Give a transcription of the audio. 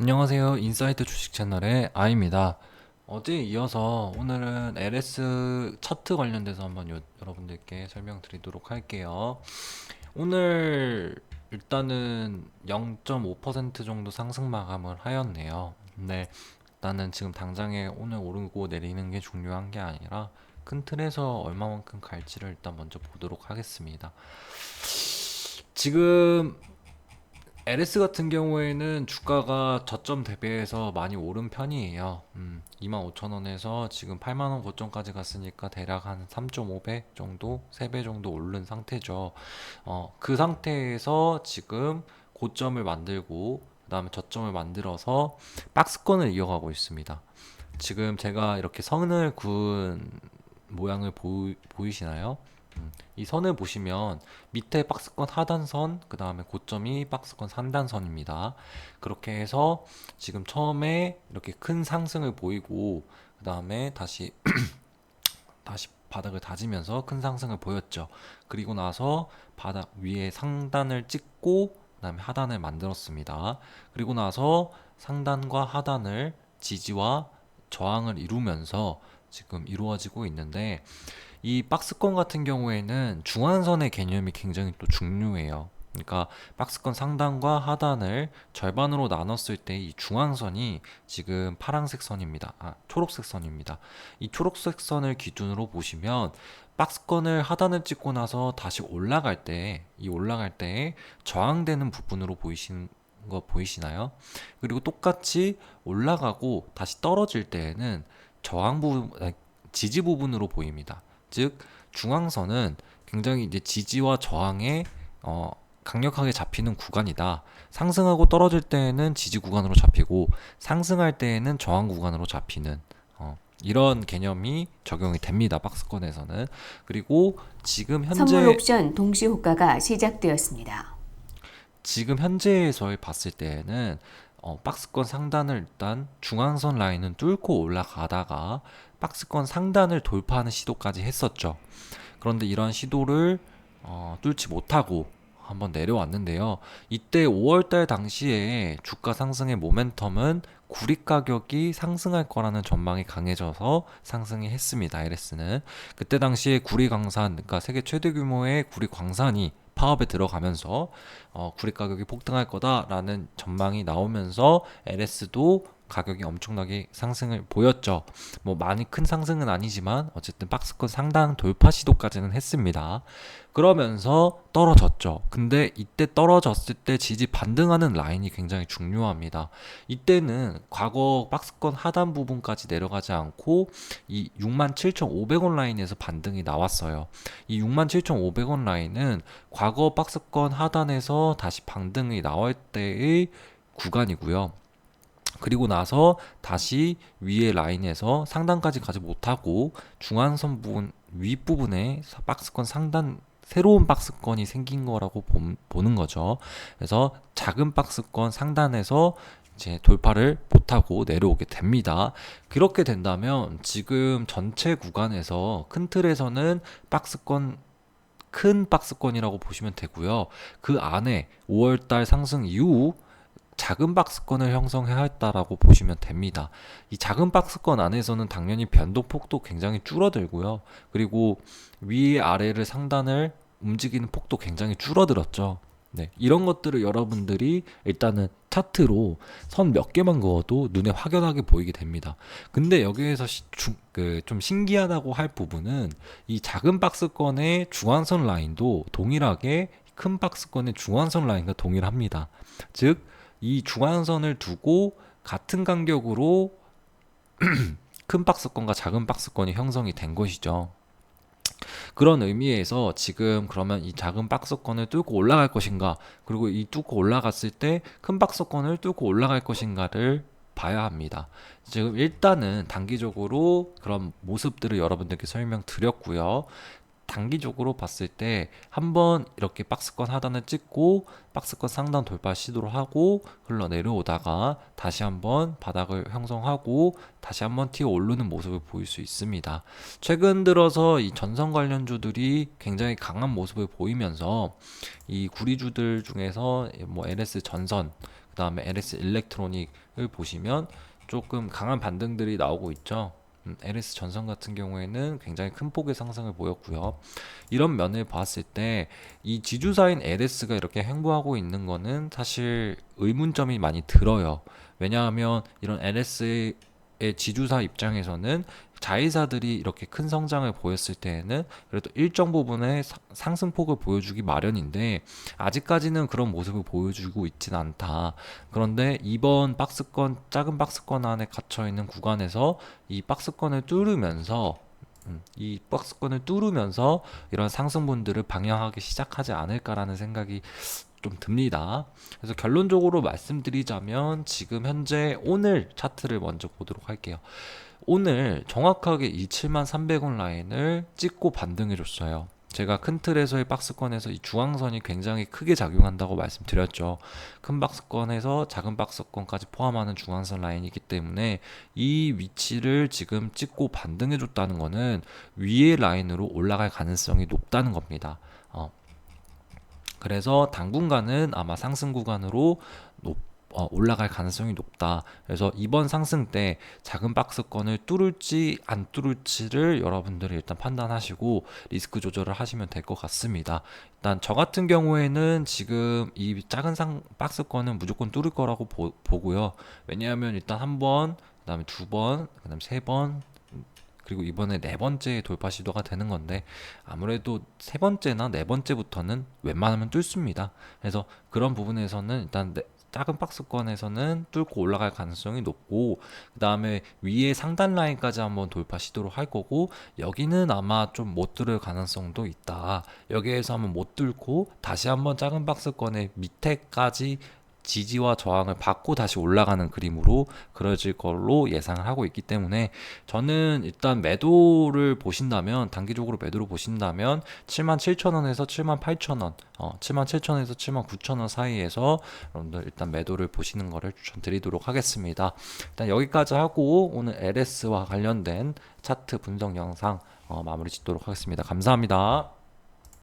안녕하세요. 인사이트 주식 채널의 아이입니다. 어제에 이어서 오늘은 LS 차트 관련돼서 한번 여러분들께 설명드리도록 할게요. 오늘 일단은 0.5% 정도 상승 마감을 하였네요. 근데 일단은 지금 당장에 오늘 오르고 내리는 게 중요한 게 아니라 큰 틀에서 얼마만큼 갈지를 일단 먼저 보도록 하겠습니다. 지금 LS 같은 경우에는 주가가 저점 대비해서 많이 오른 편이에요. 25,000원에서 지금 8만원 고점까지 갔으니까 대략 한 3.5배 정도, 3배 정도 오른 상태죠. 그 상태에서 지금 고점을 만들고, 그 다음에 저점을 만들어서 박스권을 이어가고 있습니다. 지금 제가 이렇게 선을 그은 모양을 보이시나요? 이 선을 보시면 밑에 박스권 하단선, 그 다음에 고점이 박스권 상단선입니다. 그렇게 해서 지금 처음에 이렇게 큰 상승을 보이고, 그 다음에 다시 바닥을 다지면서 큰 상승을 보였죠. 그리고 나서 바닥 위에 상단을 찍고, 그 다음에 하단을 만들었습니다. 그리고 나서 상단과 하단을 지지와 저항을 이루면서 지금 이루어지고 있는데, 이 박스권 같은 경우에는 중앙선의 개념이 굉장히 또 중요해요. 그러니까 박스권 상단과 하단을 절반으로 나눴을 때 이 중앙선이 지금 파란색 선입니다. 초록색 선입니다. 이 초록색 선을 기준으로 보시면 박스권을 하단을 찍고 나서 다시 올라갈 때, 이 올라갈 때에 저항되는 부분으로 보이시는 거 보이시나요? 그리고 똑같이 올라가고 다시 떨어질 때에는 저항 부분, 지지 부분으로 보입니다. 즉 중앙선은 굉장히 이제 지지와 저항에 강력하게 잡히는 구간이다. 상승하고 떨어질 때에는 지지 구간으로 잡히고 상승할 때에는 저항 구간으로 잡히는 이런 개념이 적용이 됩니다. 박스권에서는. 그리고 선물 옵션 동시 호가가 시작되었습니다. 지금 현재에서 봤을 때에는 박스권 상단을 일단 중앙선 라인은 뚫고 올라가다가 박스권 상단을 돌파하는 시도까지 했었죠. 그런데 이러한 시도를 뚫지 못하고 한번 내려왔는데요. 이때 5월달 당시에 주가 상승의 모멘텀은 구리 가격이 상승할 거라는 전망이 강해져서 상승이 했습니다. LS는 그때 당시에 구리 광산, 그러니까 세계 최대 규모의 구리 광산이 파업에 들어가면서 구리 가격이 폭등할 거다라는 전망이 나오면서 LS도 가격이 엄청나게 상승을 보였죠. 뭐 많이 큰 상승은 아니지만 어쨌든 박스권 상단 돌파 시도까지는 했습니다. 그러면서 떨어졌죠. 근데 이때 떨어졌을 때 지지 반등하는 라인이 굉장히 중요합니다. 이때는 과거 박스권 하단 부분까지 내려가지 않고 이 67,500원 라인에서 반등이 나왔어요. 이 67,500원 라인은 과거 박스권 하단에서 다시 반등이 나올 때의 구간이고요. 그리고 나서 다시 위의 라인에서 상단까지 가지 못하고 중앙선 부분 윗부분에 박스권 상단 새로운 박스권이 생긴 거라고 보는 거죠. 그래서 작은 박스권 상단에서 이제 돌파를 못하고 내려오게 됩니다. 그렇게 된다면 지금 전체 구간에서 큰 틀에서는 박스권 큰 박스권이라고 보시면 되고요. 그 안에 5월달 상승 이후 작은 박스권을 형성해야 했다라고 보시면 됩니다. 이 작은 박스권 안에서는 당연히 변동폭도 굉장히 줄어들고요. 그리고 위 아래를 상단을 움직이는 폭도 굉장히 줄어들었죠. 네, 이런 것들을 여러분들이 일단은 차트로 선 몇 개만 그어도 눈에 확연하게 보이게 됩니다. 근데 여기에서 좀 신기하다고 할 부분은 이 작은 박스권의 중앙선 라인도 동일하게 큰 박스권의 중앙선 라인과 동일합니다. 즉, 이 중앙선을 두고 같은 간격으로 큰 박스권과 작은 박스권이 형성이 된 것이죠. 그런 의미에서 지금 그러면 이 작은 박스권을 뚫고 올라갈 것인가, 그리고 이 뚫고 올라갔을 때 큰 박스권을 뚫고 올라갈 것인가를 봐야 합니다. 지금 일단은 단기적으로 그런 모습들을 여러분들께 설명드렸고요. 단기적으로 봤을 때 한번 이렇게 박스권 하단을 찍고 박스권 상단 돌파 시도를 하고 흘러내려오다가 다시 한번 바닥을 형성하고 다시 한번 튀어 오르는 모습을 보일 수 있습니다. 최근 들어서 이 전선 관련주들이 굉장히 강한 모습을 보이면서 이 구리주들 중에서 뭐 LS 전선, 그다음에 LS 일렉트로닉을 보시면 조금 강한 반등들이 나오고 있죠. LS 전선 같은 경우에는 굉장히 큰 폭의 상승을 보였고요. 이런 면을 봤을 때 이 지주사인 LS가 이렇게 횡보하고 있는 거는 사실 의문점이 많이 들어요. 왜냐하면 이런 LS의 지주사 입장에서는 자회사들이 이렇게 큰 성장을 보였을 때에는 그래도 일정 부분의 상승폭을 보여주기 마련인데 아직까지는 그런 모습을 보여주고 있진 않다. 그런데 이번 박스권, 작은 박스권 안에 갇혀 있는 구간에서 이 박스권을 뚫으면서 이 박스권을 뚫으면서 이런 상승분들을 방향하기 시작하지 않을까라는 생각이 좀 듭니다. 그래서 결론적으로 말씀드리자면 지금 현재 오늘 차트를 먼저 보도록 할게요. 오늘 정확하게 이 73,300원 라인을 찍고 반등해 줬어요. 제가 큰 틀에서의 박스권에서 이 중앙선이 굉장히 크게 작용한다고 말씀드렸죠. 큰 박스권에서 작은 박스권까지 포함하는 중앙선 라인이기 때문에 이 위치를 지금 찍고 반등해 줬다는 거는 위의 라인으로 올라갈 가능성이 높다는 겁니다. 그래서 당분간은 아마 상승 구간으로 올라갈 가능성이 높다. 그래서 이번 상승 때 작은 박스권을 뚫을지 안 뚫을지를 여러분들이 일단 판단하시고 리스크 조절을 하시면 될 것 같습니다. 일단 저 같은 경우에는 지금 이 작은 박스권은 무조건 뚫을 거라고 보고요. 왜냐하면 일단 한 번, 그다음에 두 번, 그다음에 세 번, 그리고 이번에 네 번째 돌파 시도가 되는 건데 아무래도 세 번째나 네 번째부터는 웬만하면 뚫습니다. 그래서 그런 부분에서는 일단 작은 박스권에서는 뚫고 올라갈 가능성이 높고 그 다음에 위에 상단 라인까지 한번 돌파 시도를 할 거고 여기는 아마 좀 못 뚫을 가능성도 있다. 여기에서 한번 못 뚫고 다시 한번 작은 박스권의 밑에까지 지지와 저항을 받고 다시 올라가는 그림으로 그려질 걸로 예상을 하고 있기 때문에 저는 일단 매도를 보신다면 단기적으로 매도를 보신다면 77,000원에서 78,000원 77,000원에서 79,000원 사이에서 여러분들 일단 매도를 보시는 거를 추천드리도록 하겠습니다. 일단 여기까지 하고 오늘 LS와 관련된 차트 분석 영상 마무리 짓도록 하겠습니다. 감사합니다.